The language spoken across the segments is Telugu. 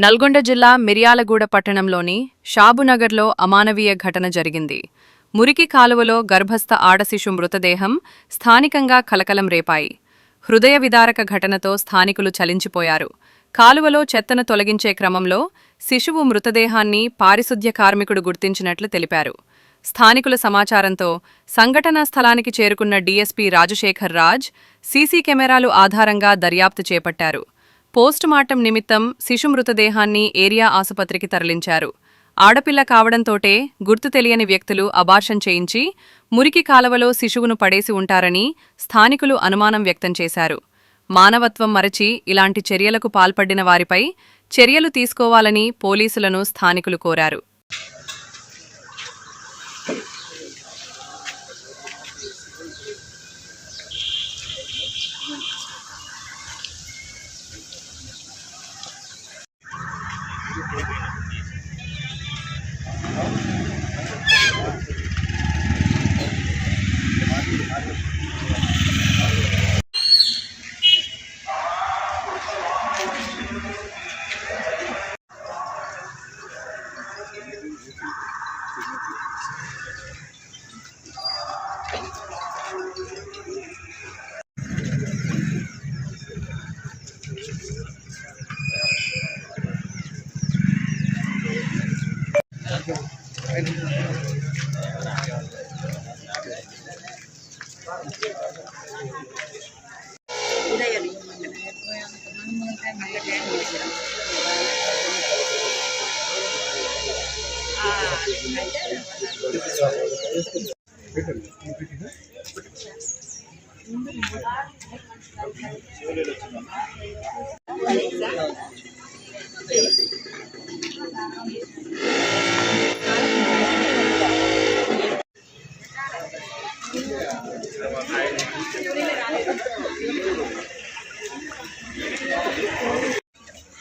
నల్గొండ జిల్లా మిర్యాలగూడ పట్టణంలోని షాబునగర్లో అమానవీయ ఘటన జరిగింది. మురికి కాలువలో గర్భస్థ ఆడశిశు మృతదేహం స్థానికంగా కలకలం రేపాయి. హృదయ విదారక ఘటనతో స్థానికులు చలించిపోయారు. కాలువలో చెత్తను తొలగించే క్రమంలో శిశువు మృతదేహాన్ని పారిశుద్ధ్య కార్మికుడు గుర్తించినట్లు తెలిపారు. స్థానికుల సమాచారంతో సంఘటనా స్థలానికి చేరుకున్న డీఎస్పీ రాజశేఖర్ రాజ్ సీసీ కెమెరాలు ఆధారంగా దర్యాప్తు చేపట్టారు. పోస్టుమార్టం నిమిత్తం శిశు మృతదేహాన్ని ఏరియా ఆసుపత్రికి తరలించారు. ఆడపిల్ల కావడంతోటే గుర్తు తెలియని వ్యక్తులు అబార్షన్ చేయించి మురికి కాలవలో శిశువును పడేసి ఉంటారని స్థానికులు అనుమానం వ్యక్తం చేశారు. మానవత్వం మరచి ఇలాంటి చర్యలకు పాల్పడిన వారిపై చర్యలు తీసుకోవాలని పోలీసులను స్థానికులు కోరారు.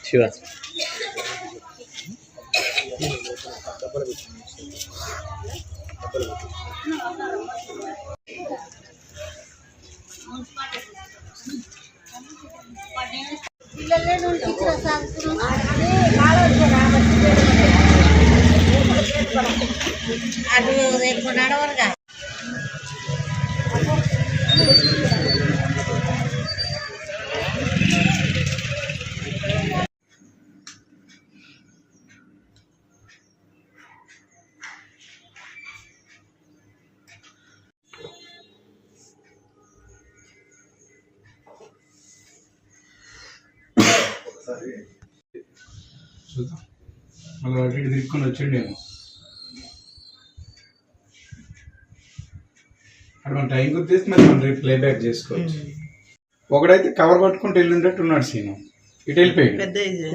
శివ అది రేపు నడవరుగా చూద్దాం మళ్ళీ అటు ఇటు తిరుక్కొని వచ్చిండేమో. అక్కడ మన టైం గుర్తిస్తే మరి మనం రేపు ప్లేబ్యాక్ చేసుకోవచ్చు. ఒకడైతే కవర్ పట్టుకుంటూ వెళ్ళినట్టు ఉన్నాడు సీను, ఇటు వెళ్ళిపోయాడు.